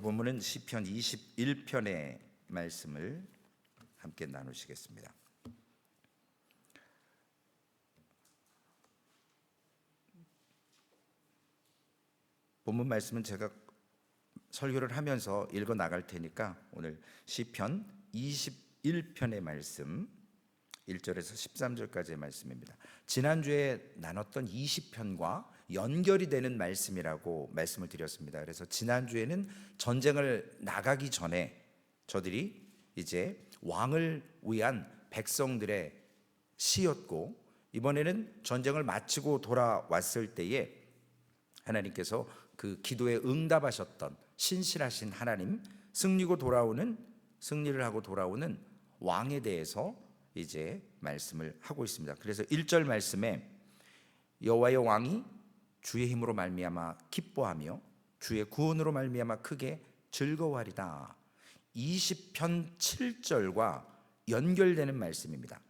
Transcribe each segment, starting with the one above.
본문은 시편 21편의 말씀을 함께 나누시겠습니다. 본문 말씀은 제가 설교를 하면서 읽어 나갈 테니까 오늘 시편 21편의 말씀 1절에서 13절까지의 말씀입니다. 지난주에 나눴던 20편과 연결이 되는 말씀이라고 말씀을 드렸습니다. 그래서 지난주에는 전쟁을 나가기 전에 저들이 이제 왕을 위한 백성들의 시였고, 이번에는 전쟁을 마치고 돌아왔을 때에 하나님께서 그 기도에 응답하셨던 신실하신 하나님, 승리를 하고 돌아오는 왕에 대해서 이제 말씀을 하고 있습니다. 그래서 1절 말씀에 여호와의 왕이 주의 힘으로 말미암아 기뻐하며 주의 구원으로 말미암아 크게 즐거워하리다. 20편 7절과 연결되는 말씀입니다.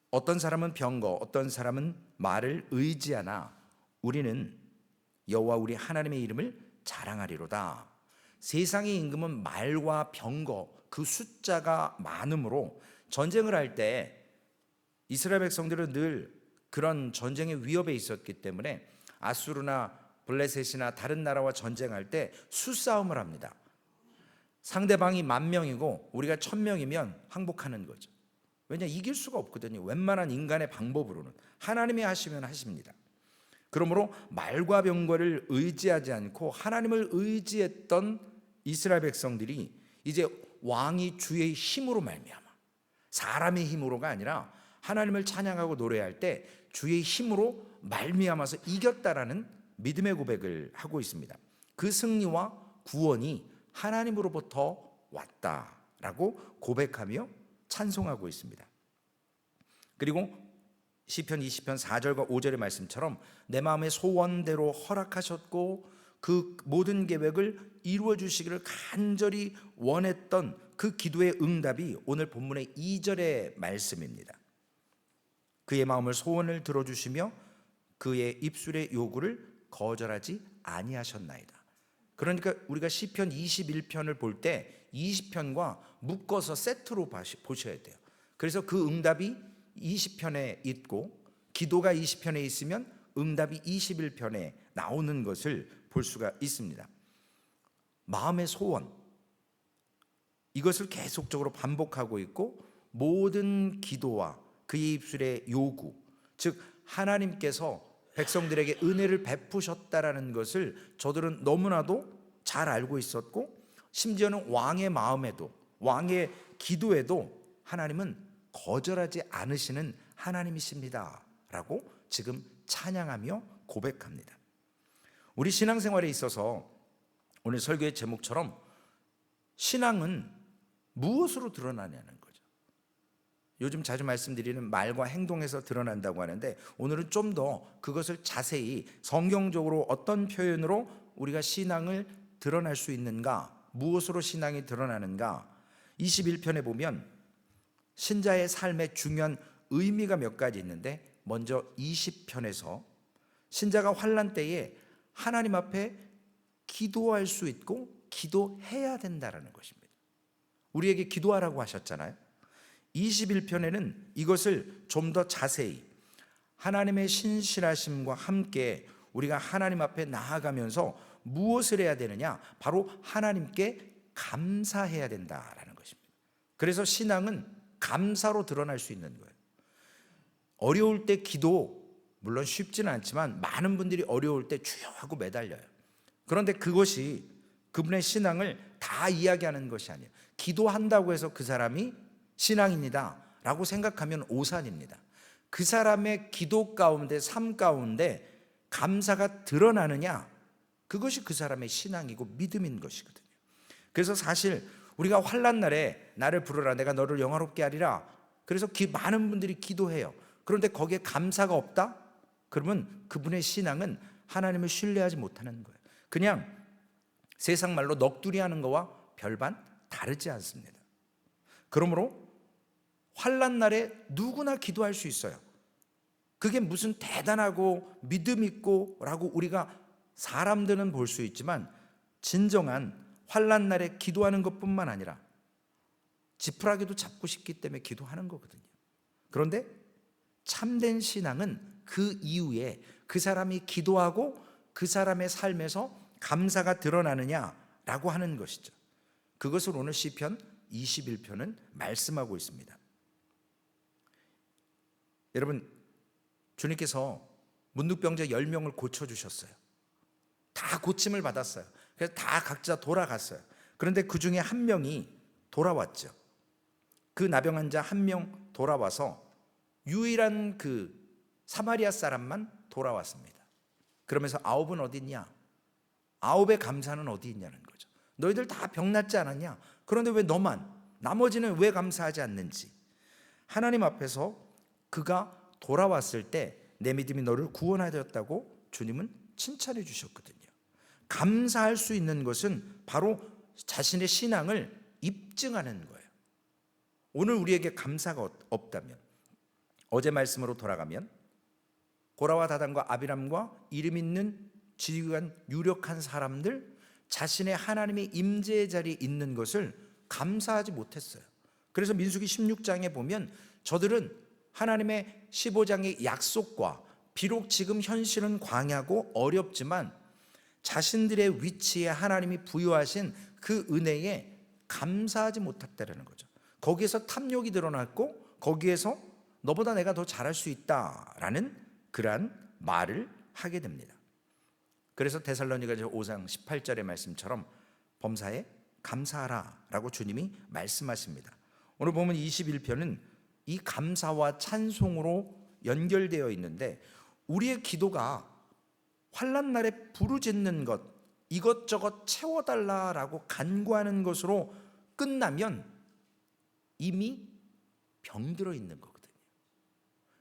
어떤 사람은 병거, 어떤 사람은 말을 의지하나 우리는 여호와 우리 하나님의 이름을 자랑하리로다. 세상의 임금은 말과 병거, 그 숫자가 많으므로 전쟁을 할 때 이스라엘 백성들은 늘 그런 전쟁의 위협에 있었기 때문에 아수르나 블레셋이나 다른 나라와 전쟁할 때 수싸움을 합니다. 상대방이 10,000명이고 우리가 1,000명이면 항복하는 거죠. 왜냐, 이길 수가 없거든요. 웬만한 인간의 방법으로는. 하나님이 하시면 하십니다. 그러므로 말과 병거를 의지하지 않고 하나님을 의지했던 이스라엘 백성들이 이제 왕이 주의 힘으로 말미암아, 사람의 힘으로가 아니라 하나님을 찬양하고 노래할 때 주의 힘으로 말미암아서 이겼다라는 믿음의 고백을 하고 있습니다. 그 승리와 구원이 하나님으로부터 왔다라고 고백하며 찬송하고 있습니다. 그리고 시편 20편 4절과 5절의 말씀처럼 내 마음의 소원대로 허락하셨고 그 모든 계획을 이루어 주시기를 간절히 원했던 그 기도의 응답이 오늘 본문의 2절의 말씀입니다. 그의 마음을 소원을 들어주시며 그의 입술의 요구를 거절하지 아니하셨나이다. 그러니까 우리가 시편 21편을 볼 때 20편과 묶어서 세트로 보셔야 돼요. 그래서 그 응답이 20편에 있고 기도가 20편에 있으면 응답이 21편에 나오는 것을 볼 수가 있습니다. 마음의 소원, 이것을 계속적으로 반복하고 있고 모든 기도와 그의 입술의 요구, 즉 하나님께서 백성들에게 은혜를 베푸셨다라는 것을 저들은 너무나도 잘 알고 있었고, 심지어는 왕의 마음에도, 왕의 기도에도 하나님은 거절하지 않으시는 하나님이십니다 라고 지금 찬양하며 고백합니다. 우리 신앙생활에 있어서 오늘 설교의 제목처럼 신앙은 무엇으로 드러나냐는 거죠. 요즘 자주 말씀드리는 말과 행동에서 드러난다고 하는데, 오늘은 좀 더 그것을 자세히 성경적으로 어떤 표현으로 우리가 신앙을 드러날 수 있는가, 무엇으로 신앙이 드러나는가. 21편에 보면 신자의 삶의 중요한 의미가 몇 가지 있는데, 먼저 20편에서 신자가 환난 때에 하나님 앞에 기도할 수 있고 기도해야 된다는 것입니다. 우리에게 기도하라고 하셨잖아요. 21편에는 이것을 좀 더 자세히 하나님의 신실하심과 함께 우리가 하나님 앞에 나아가면서 무엇을 해야 되느냐, 바로 하나님께 감사해야 된다라는 것입니다. 그래서 신앙은 감사로 드러날 수 있는 거예요. 어려울 때 기도, 물론 쉽지는 않지만 많은 분들이 어려울 때 주여 하고 매달려요. 그런데 그것이 그분의 신앙을 다 이야기하는 것이 아니에요. 기도한다고 해서 그 사람이 신앙입니다 라고 생각하면 오산입니다. 그 사람의 기도 가운데, 삶 가운데 감사가 드러나느냐, 그것이 그 사람의 신앙이고 믿음인 것이거든요. 그래서 사실 우리가 환난 날에 나를 부르라 내가 너를 영화롭게 하리라, 그래서 많은 분들이 기도해요. 그런데 거기에 감사가 없다? 그러면 그분의 신앙은 하나님을 신뢰하지 못하는 거예요. 그냥 세상 말로 넋두리 하는 거와 별반 다르지 않습니다. 그러므로 환난 날에 누구나 기도할 수 있어요. 그게 무슨 대단하고 믿음 있고 라고 우리가 사람들은 볼 수 있지만, 진정한 환난 날에 기도하는 것뿐만 아니라 지푸라기도 잡고 싶기 때문에 기도하는 거거든요. 그런데 참된 신앙은 그 이후에 그 사람이 기도하고 그 사람의 삶에서 감사가 드러나느냐라고 하는 것이죠. 그것을 오늘 시편 21편은 말씀하고 있습니다. 여러분, 주님께서 문둥병자 10명을 고쳐주셨어요. 다 고침을 받았어요. 그래서 다 각자 돌아갔어요. 그런데 그 중에 한 명이 돌아왔죠. 그 나병 환자 한 명 돌아와서 유일한 그 사마리아 사람만 돌아왔습니다. 그러면서 9은 어디 있냐? 9의 감사는 어디 있냐는 거죠. 너희들 다 병났지 않았냐? 그런데 왜 너만, 나머지는 왜 감사하지 않는지. 하나님 앞에서 그가 돌아왔을 때 내 믿음이 너를 구원하였다고 주님은 칭찬해 주셨거든요. 감사할 수 있는 것은 바로 자신의 신앙을 입증하는 거예요. 오늘 우리에게 감사가 없다면, 어제 말씀으로 돌아가면 고라와 다단과 아비람과 이름 있는 지휘관 유력한 사람들 자신의 하나님의 임재의 자리에 있는 것을 감사하지 못했어요. 그래서 민수기 16장에 보면 저들은 하나님의 15장의 약속과 비록 지금 현실은 광야고 어렵지만 자신들의 위치에 하나님이 부여하신 그 은혜에 감사하지 못했다는 거죠. 거기에서 탐욕이 드러났고 거기에서 너보다 내가 더 잘할 수 있다라는 그러한 말을 하게 됩니다. 그래서 데살로니가서 5장 18절의 말씀처럼 범사에 감사하라 라고 주님이 말씀하십니다. 오늘 보면 21편은 이 감사와 찬송으로 연결되어 있는데 우리의 기도가 환난 날에 부르짖는 것, 이것저것 채워달라라고 간구하는 것으로 끝나면 이미 병들어 있는 거거든요.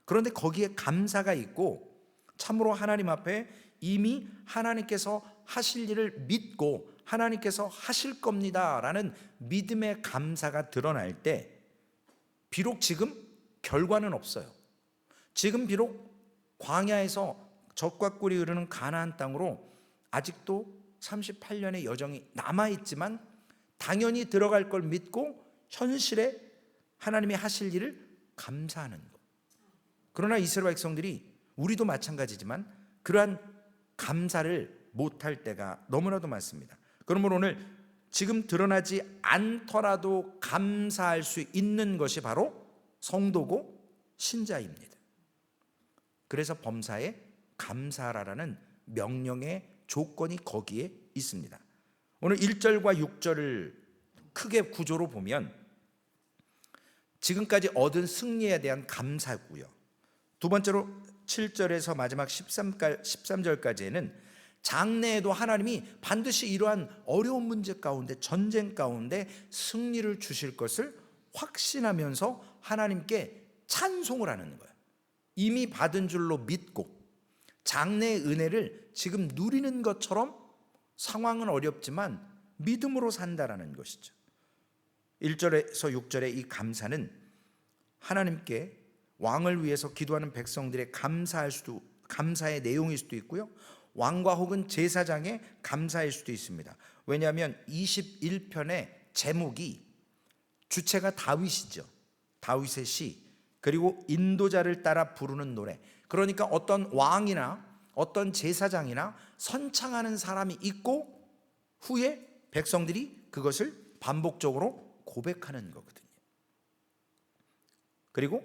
그런데 거기에 감사가 있고 참으로 하나님 앞에 이미 하나님께서 하실 일을 믿고 하나님께서 하실 겁니다라는 믿음의 감사가 드러날 때 비록 지금 결과는 없어요. 지금 비록 광야에서 젖과 꿀이 흐르는 가나안 땅으로 아직도 38년의 여정이 남아있지만 당연히 들어갈 걸 믿고 현실에 하나님이 하실 일을 감사하는 것. 그러나 이스라엘 백성들이 우리도 마찬가지지만 그러한 감사를 못할 때가 너무나도 많습니다. 그러므로 오늘 지금 드러나지 않더라도 감사할 수 있는 것이 바로 성도고 신자입니다. 그래서 범사에 감사하라는 명령의 조건이 거기에 있습니다. 오늘 1절과 6절을 크게 구조로 보면 지금까지 얻은 승리에 대한 감사고요. 두 번째로 7절에서 마지막 13절까지는 장래에도 하나님이 반드시 이러한 어려운 문제 가운데 전쟁 가운데 승리를 주실 것을 확신하면서 하나님께 찬송을 하는 거예요. 이미 받은 줄로 믿고 장래의 은혜를 지금 누리는 것처럼 상황은 어렵지만 믿음으로 산다라는 것이죠. 1절에서 6절의 이 감사는 하나님께 왕을 위해서 기도하는 백성들의 감사의 내용일 수도 있고요. 왕과 혹은 제사장의 감사일 수도 있습니다. 왜냐하면 21편의 제목이 주체가 다윗이죠. 다윗의 시, 그리고 인도자를 따라 부르는 노래. 그러니까 어떤 왕이나 어떤 제사장이나 선창하는 사람이 있고 후에 백성들이 그것을 반복적으로 고백하는 거거든요. 그리고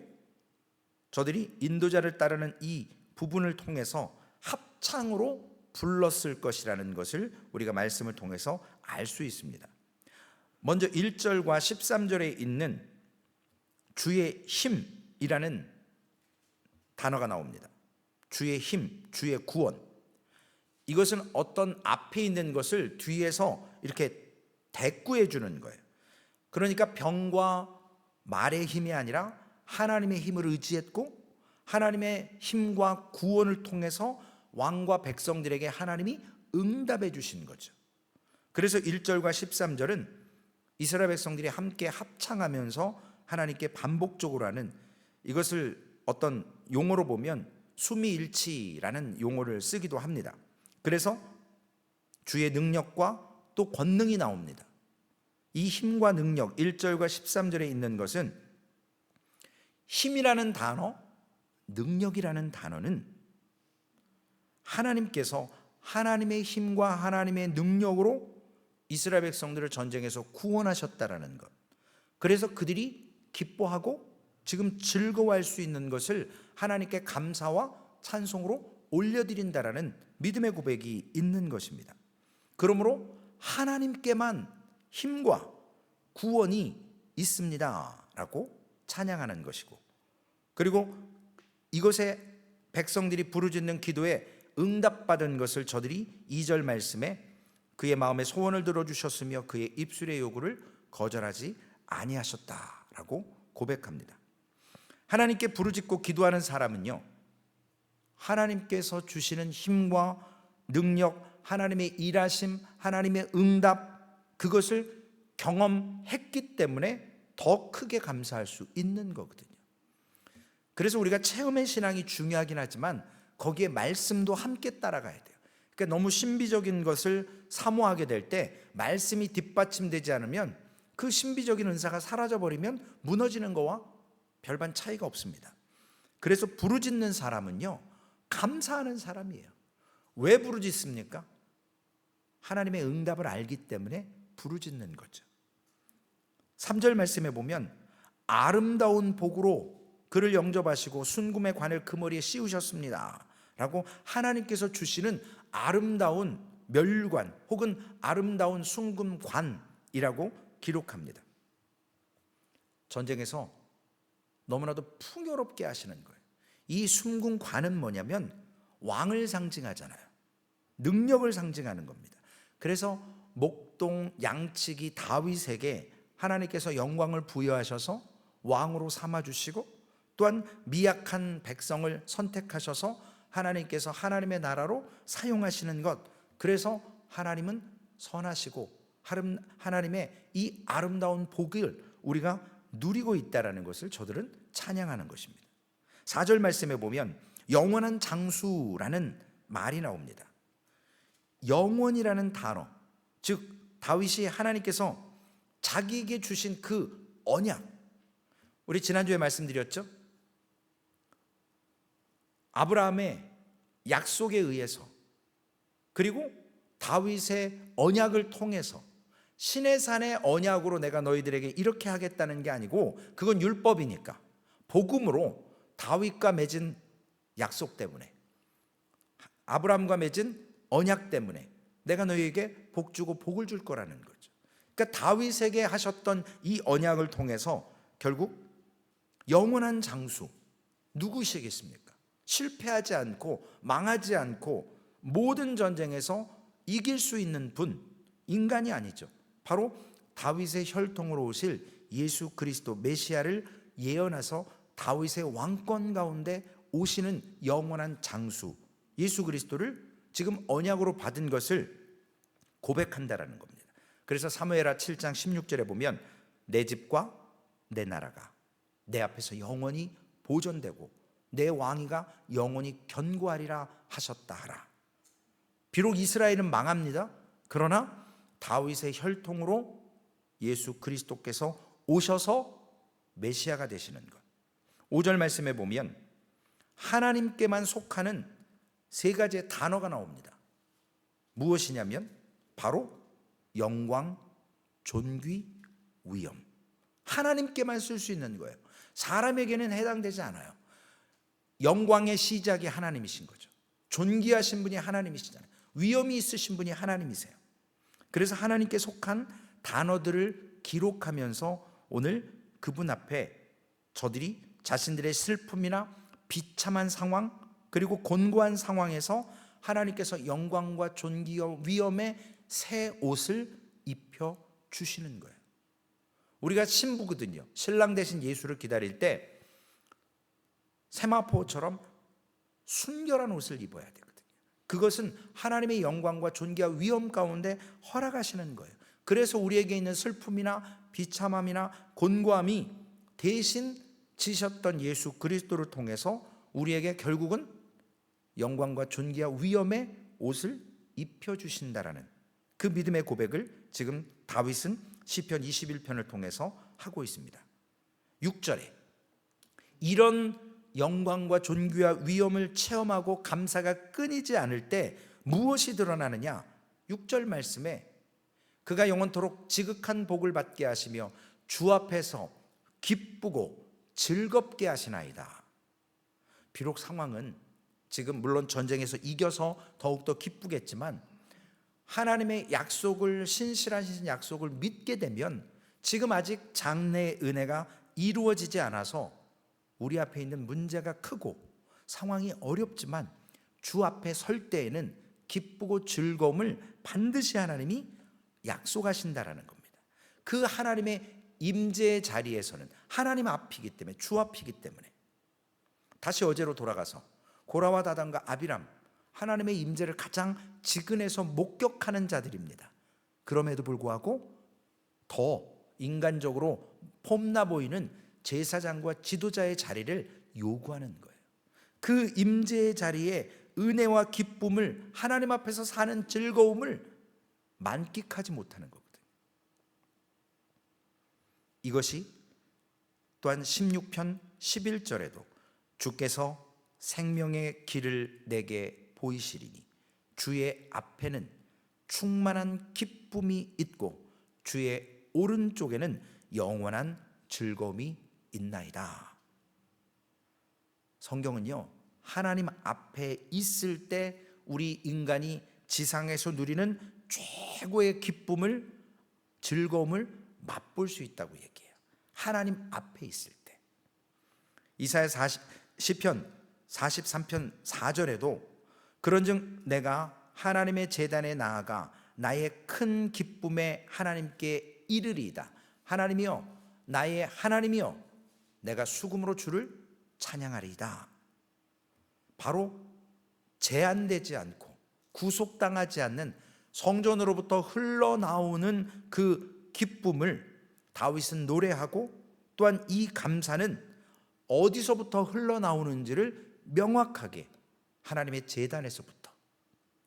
저들이 인도자를 따르는 이 부분을 통해서 합창으로 불렀을 것이라는 것을 우리가 말씀을 통해서 알 수 있습니다. 먼저 1절과 13절에 있는 주의 힘이라는 단어가 나옵니다. 주의 힘, 주의 구원. 이것은 어떤 앞에 있는 것을 뒤에서 이렇게 대꾸해 주는 거예요. 그러니까 병과 말의 힘이 아니라 하나님의 힘을 의지했고 하나님의 힘과 구원을 통해서 왕과 백성들에게 하나님이 응답해 주신 거죠. 그래서 1절과 13절은 이스라엘 백성들이 함께 합창하면서 하나님께 반복적으로 하는, 이것을 어떤 용어로 보면 수미일치라는 용어를 쓰기도 합니다. 그래서 주의 능력과 또 권능이 나옵니다. 이 힘과 능력 1절과 13절에 있는 것은 힘이라는 단어, 능력이라는 단어는 하나님께서 하나님의 힘과 하나님의 능력으로 이스라엘 백성들을 전쟁에서 구원하셨다라는 것. 그래서 그들이 기뻐하고 지금 즐거워할 수 있는 것을 하나님께 감사와 찬송으로 올려드린다라는 믿음의 고백이 있는 것입니다. 그러므로 하나님께만 힘과 구원이 있습니다 라고 찬양하는 것이고, 그리고 이것에 백성들이 부르짖는 기도에 응답받은 것을 저들이 2절 말씀에 그의 마음의 소원을 들어주셨으며 그의 입술의 요구를 거절하지 아니하셨다라고 고백합니다. 하나님께 부르짖고 기도하는 사람은요, 하나님께서 주시는 힘과 능력, 하나님의 일하심, 하나님의 응답, 그것을 경험했기 때문에 더 크게 감사할 수 있는 거거든요. 그래서 우리가 체험의 신앙이 중요하긴 하지만 거기에 말씀도 함께 따라가야 돼요. 그러니까 너무 신비적인 것을 사모하게 될 때 말씀이 뒷받침되지 않으면 그 신비적인 은사가 사라져버리면 무너지는 거와 별반 차이가 없습니다. 그래서 부르짖는 사람은요, 감사하는 사람이에요. 왜 부르짖습니까? 하나님의 응답을 알기 때문에 부르짖는 거죠. 3절 말씀에 보면 아름다운 복으로 그를 영접하시고 순금의 관을 그 머리에 씌우셨습니다 라고 하나님께서 주시는 아름다운 멸관 혹은 아름다운 순금관이라고 기록합니다. 전쟁에서 너무나도 풍요롭게 하시는 거예요. 이 순금관은 뭐냐면 왕을 상징하잖아요. 능력을 상징하는 겁니다. 그래서 목동 양치기 다윗에게 하나님께서 영광을 부여하셔서 왕으로 삼아주시고, 또한 미약한 백성을 선택하셔서 하나님께서 하나님의 나라로 사용하시는 것, 그래서 하나님은 선하시고 하나님의 이 아름다운 복을 우리가 누리고 있다는 것을 저들은 찬양하는 것입니다. 4절 말씀에 보면 영원한 장수라는 말이 나옵니다. 영원이라는 단어, 즉 다윗이 하나님께서 자기에게 주신 그 언약, 우리 지난주에 말씀드렸죠? 아브라함의 약속에 의해서, 그리고 다윗의 언약을 통해서 시내산의 언약으로 내가 너희들에게 이렇게 하겠다는 게 아니고, 그건 율법이니까 복음으로 다윗과 맺은 약속 때문에, 아브라함과 맺은 언약 때문에 내가 너희에게 복 주고 복을 줄 거라는 거죠. 그러니까 다윗에게 하셨던 이 언약을 통해서 결국 영원한 장수, 누구시겠습니까? 실패하지 않고 망하지 않고 모든 전쟁에서 이길 수 있는 분, 인간이 아니죠. 바로 다윗의 혈통으로 오실 예수 그리스도 메시아를 예언해서 다윗의 왕권 가운데 오시는 영원한 장수 예수 그리스도를 지금 언약으로 받은 것을 고백한다라는 겁니다. 그래서 사무엘하 7장 16절에 보면 내 집과 내 나라가 내 앞에서 영원히 보존되고 내 왕위가 영원히 견고하리라 하셨다 하라. 비록 이스라엘은 망합니다. 그러나 다윗의 혈통으로 예수 그리스도께서 오셔서 메시아가 되시는 것. 5절 말씀에 보면 하나님께만 속하는 세 가지의 단어가 나옵니다. 무엇이냐면 바로 영광, 존귀, 위엄. 하나님께만 쓸 수 있는 거예요. 사람에게는 해당되지 않아요. 영광의 시작이 하나님이신 거죠. 존귀하신 분이 하나님이시잖아요. 위엄이 있으신 분이 하나님이세요. 그래서 하나님께 속한 단어들을 기록하면서 오늘 그분 앞에 저들이 자신들의 슬픔이나 비참한 상황, 그리고 곤고한 상황에서 하나님께서 영광과 존귀와 위엄의 새 옷을 입혀 주시는 거예요. 우리가 신부거든요. 신랑 대신 예수를 기다릴 때 세마포처럼 순결한 옷을 입어야 되거든요. 그것은 하나님의 영광과 존귀와 위엄 가운데 허락하시는 거예요. 그래서 우리에게 있는 슬픔이나 비참함이나 곤고함이 대신 지셨던 예수 그리스도를 통해서 우리에게 결국은 영광과 존귀와 위엄의 옷을 입혀주신다라는 그 믿음의 고백을 지금 다윗은 시편 21편을 통해서 하고 있습니다. 6절에 이런 영광과 존귀와 위엄을 체험하고 감사가 끊이지 않을 때 무엇이 드러나느냐? 6절 말씀에 그가 영원토록 지극한 복을 받게 하시며 주 앞에서 기쁘고 즐겁게 하시나이다. 비록 상황은 지금 물론 전쟁에서 이겨서 더욱더 기쁘겠지만 하나님의 약속을, 신실하신 약속을 믿게 되면 지금 아직 장래의 은혜가 이루어지지 않아서 우리 앞에 있는 문제가 크고 상황이 어렵지만 주 앞에 설 때에는 기쁘고 즐거움을 반드시 하나님이 약속하신다라는 겁니다. 그 하나님의 임재의 자리에서는 하나님 앞이기 때문에, 주 앞이기 때문에. 다시 어제로 돌아가서 고라와 다단과 아비람, 하나님의 임재를 가장 지근에서 목격하는 자들입니다. 그럼에도 불구하고 더 인간적으로 폼나 보이는 제사장과 지도자의 자리를 요구하는 거예요. 그 임재의 자리에 은혜와 기쁨을, 하나님 앞에서 사는 즐거움을 만끽하지 못하는 거거든요. 이것이 또한 16편 11절에도 주께서 생명의 길을 내게 보이시리니 주의 앞에는 충만한 기쁨이 있고 주의 오른쪽에는 영원한 즐거움이 있나이다. 성경은요, 하나님 앞에 있을 때 우리 인간이 지상에서 누리는 최고의 기쁨을, 즐거움을 맛볼 수 있다고 얘기해요. 하나님 앞에 있을 때. 이사야 시편 43편 4절에도 그런즉 내가 하나님의 제단에 나아가 나의 큰 기쁨에 하나님께 이르리이다. 하나님이여, 나의 하나님이여, 내가 수금으로 주를 찬양하리이다. 바로 제한되지 않고 구속당하지 않는 성전으로부터 흘러나오는 그 기쁨을 다윗은 노래하고, 또한 이 감사는 어디서부터 흘러나오는지를 명확하게 하나님의 제단에서부터,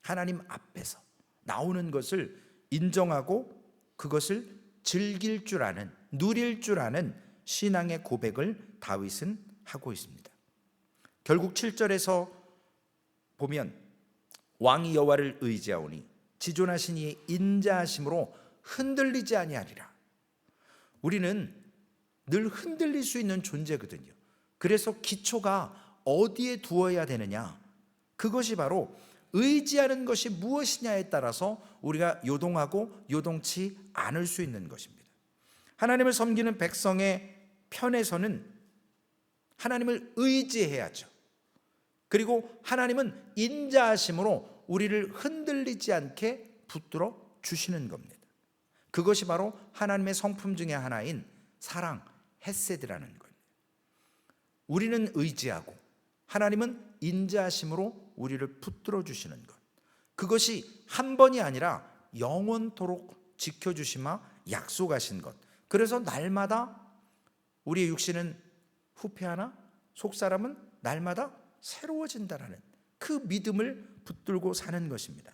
하나님 앞에서 나오는 것을 인정하고 그것을 즐길 줄 아는, 누릴 줄 아는 신앙의 고백을 다윗은 하고 있습니다. 결국 7절에서 보면 왕이 여호와를 의지하오니 지존하신 이의 인자하심으로 흔들리지 아니하리라. 우리는 늘 흔들릴 수 있는 존재거든요. 그래서 기초가 어디에 두어야 되느냐, 그것이 바로 의지하는 것이 무엇이냐에 따라서 우리가 요동하고 요동치 않을 수 있는 것입니다. 하나님을 섬기는 백성의 편에서는 하나님을 의지해야죠. 그리고 하나님은 인자하심으로 우리를 흔들리지 않게 붙들어 주시는 겁니다. 그것이 바로 하나님의 성품 중에 하나인 사랑, 헤세드라는 거예요. 우리는 의지하고 하나님은 인자하심으로 우리를 붙들어 주시는 것, 그것이 한 번이 아니라 영원토록 지켜주시마 약속하신 것. 그래서 날마다 우리의 육신은 후패하나 속사람은 날마다 새로워진다라는 그 믿음을 붙들고 사는 것입니다.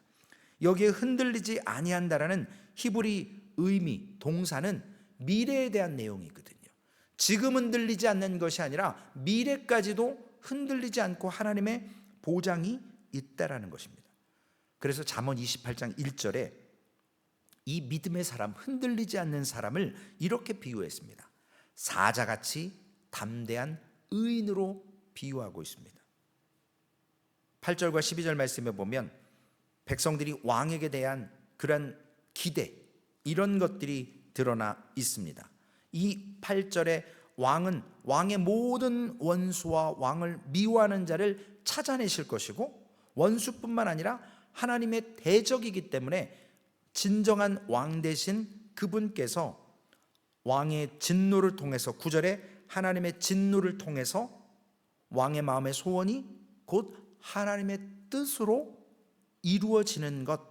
여기에 흔들리지 아니한다라는 히브리 의미, 동사는 미래에 대한 내용이거든요. 지금 흔들리지 않는 것이 아니라 미래까지도 흔들리지 않고 하나님의 보장이 있다라는 것입니다. 그래서 잠언 28장 1절에 이 믿음의 사람, 흔들리지 않는 사람을 이렇게 비유했습니다. 사자같이 담대한 의인으로 비유하고 있습니다. 8절과 12절 말씀에 보면 백성들이 왕에게 대한 그런 기대, 이런 것들이 드러나 있습니다. 이 8절에 왕은 왕의 모든 원수와 왕을 미워하는 자를 찾아내실 것이고, 원수뿐만 아니라 하나님의 대적이기 때문에 진정한 왕 되신 그분께서 왕의 진노를 통해서, 9절에 하나님의 진노를 통해서 왕의 마음의 소원이 곧 하나님의 뜻으로 이루어지는 것.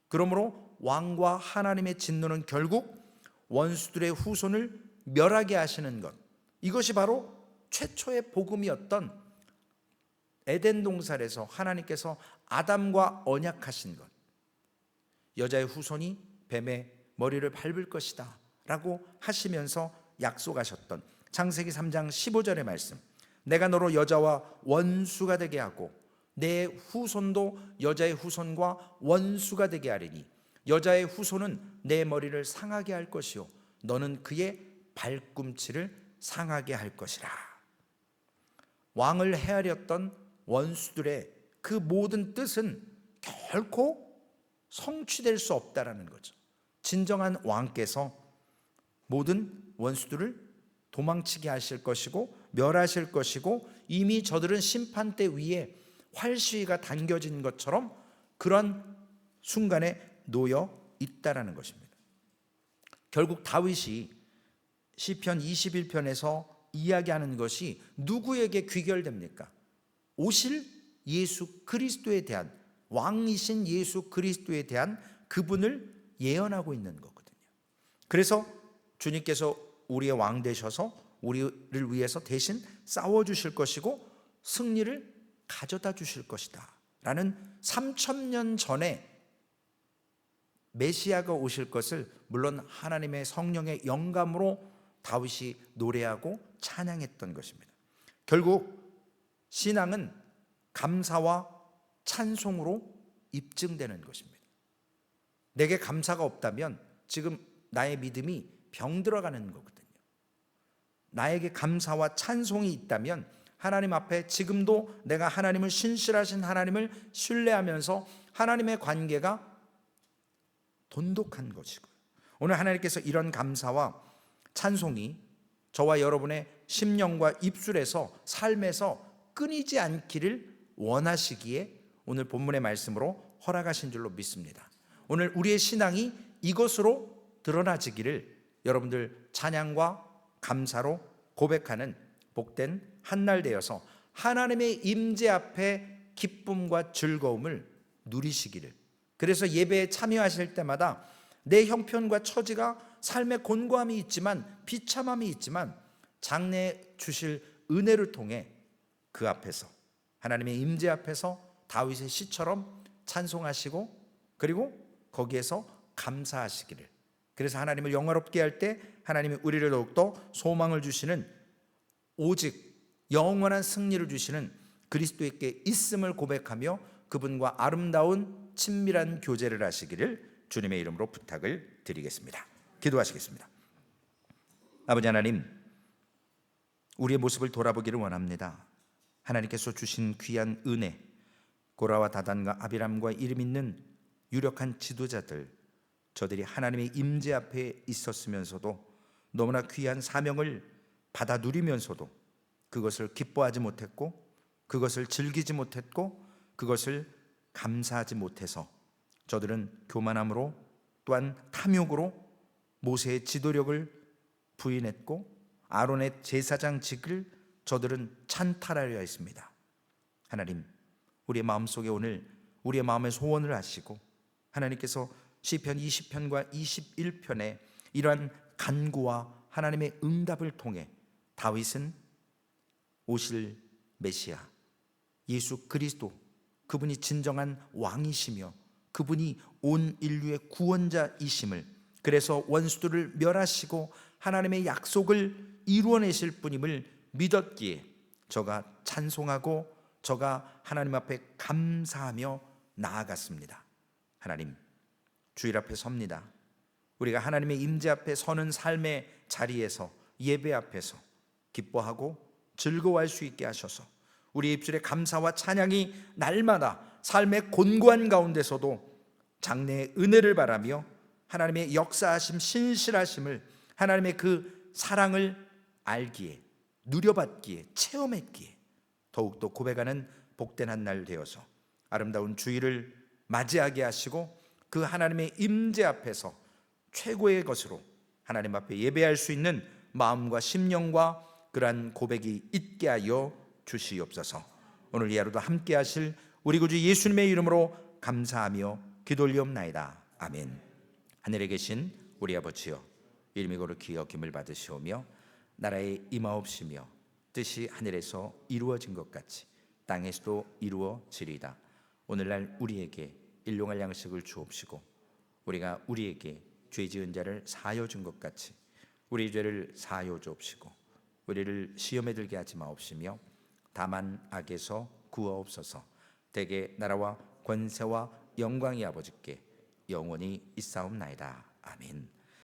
그러므로 왕과 하나님의 진노는 결국 원수들의 후손을 멸하게 하시는 것, 이것이 바로 최초의 복음이었던 에덴 동산에서 하나님께서 아담과 언약하신 것. 여자의 후손이 뱀의 머리를 밟을 것이다 라고 하시면서 약속하셨던 창세기 3장 15절의 말씀, 내가 너로 여자와 원수가 되게 하고 내 후손도 여자의 후손과 원수가 되게 하리니 여자의 후손은 내 머리를 상하게 할 것이요 너는 그의 발꿈치를 상하게 할 것이라. 왕을 헤아렸던 원수들의 그 모든 뜻은 결코 성취될 수 없다라는 거죠. 진정한 왕께서 모든 원수들을 도망치게 하실 것이고 멸하실 것이고 이미 저들은 심판대 위에 활시위가 당겨진 것처럼 그런 순간에 놓여 있다라는 것입니다. 결국 다윗이 시편 21편에서 이야기하는 것이 누구에게 귀결됩니까? 오실 예수 그리스도에 대한, 왕이신 예수 그리스도에 대한 그분을 예언하고 있는 거거든요. 그래서 주님께서 우리의 왕 되셔서 우리를 위해서 대신 싸워주실 것이고 승리를 가져다 주실 것이다 라는 3000년 전에 메시아가 오실 것을 물론 하나님의 성령의 영감으로 다윗이 노래하고 찬양했던 것입니다. 결국 신앙은 감사와 찬송으로 입증되는 것입니다. 내게 감사가 없다면 지금 나의 믿음이 병들어가는 거거든요. 나에게 감사와 찬송이 있다면 하나님 앞에 지금도 내가 하나님을, 신실하신 하나님을 신뢰하면서 하나님의 관계가 돈독한 것이고요. 오늘 하나님께서 이런 감사와 찬송이 저와 여러분의 심령과 입술에서, 삶에서 끊이지 않기를 원하시기에 오늘 본문의 말씀으로 허락하신 줄로 믿습니다. 오늘 우리의 신앙이 이것으로 드러나지기를 여러분들 찬양과 감사로 고백하는 복된 한날 되어서 하나님의 임재 앞에 기쁨과 즐거움을 누리시기를, 그래서 예배에 참여하실 때마다 내 형편과 처지가 삶의 곤고함이 있지만, 비참함이 있지만 장래 주실 은혜를 통해 그 앞에서, 하나님의 임재 앞에서 다윗의 시처럼 찬송하시고 그리고 거기에서 감사하시기를, 그래서 하나님을 영화롭게 할 때 하나님이 우리를 더욱더 소망을 주시는, 오직 영원한 승리를 주시는 그리스도께 있음을 고백하며 그분과 아름다운 친밀한 교제를 하시기를 주님의 이름으로 부탁을 드리겠습니다. 기도하시겠습니다. 아버지 하나님, 우리의 모습을 돌아보기를 원합니다. 하나님께서 주신 귀한 은혜, 고라와 다단과 아비람과 이름 있는 유력한 지도자들, 저들이 하나님의 임재 앞에 있었으면서도 너무나 귀한 사명을 받아 누리면서도 그것을 기뻐하지 못했고, 그것을 즐기지 못했고, 그것을 감사하지 못해서 저들은 교만함으로, 또한 탐욕으로 모세의 지도력을 부인했고 아론의 제사장직을 저들은 찬탈하려 했습니다. 하나님, 우리의 마음속에 오늘 우리의 마음의 소원을 하시고 하나님께서 시편 20편과 21편에 이러한 간구와 하나님의 응답을 통해 다윗은 오실 메시아 예수 그리스도, 그분이 진정한 왕이시며 그분이 온 인류의 구원자이심을, 그래서 원수들을 멸하시고 하나님의 약속을 이루어내실 분임을 믿었기에 저가 찬송하고 저가 하나님 앞에 감사하며 나아갔습니다. 하나님, 주일 앞에 섭니다. 우리가 하나님의 임재 앞에 서는 삶의 자리에서, 예배 앞에서 기뻐하고 즐거워할 수 있게 하셔서 우리 입술의 감사와 찬양이 날마다 삶의 곤고한 가운데서도 장래의 은혜를 바라며 하나님의 역사하심, 신실하심을, 하나님의 그 사랑을 알기에, 누려받기에, 체험했기에 더욱더 고백하는 복된 한 날 되어서 아름다운 주일을 맞이하게 하시고 그 하나님의 임재 앞에서 최고의 것으로 하나님 앞에 예배할 수 있는 마음과 심령과 그러한 고백이 있게 하여 주시옵소서. 오늘 이 하루도 함께 하실 우리 구주 예수님의 이름으로 감사하며 기도 올리옵나이다. 아멘. 하늘에 계신 우리 아버지여, 이름이 거룩히 여김을 받으시오며 나라의 임하옵시며 뜻이 하늘에서 이루어진 것 같이 땅에서도 이루어지리이다. 오늘날 우리에게 일용할 양식을 주옵시고 우리가 우리에게 죄 지은 자를 사하여 준 것 같이 우리 죄를 사하여 주옵시고 우리를 시험에 들게 하지 마옵시며 다만 악에서 구하옵소서. 대개 나라와 권세와 영광이 아버지께 영원히 있사옵나이다. 아멘.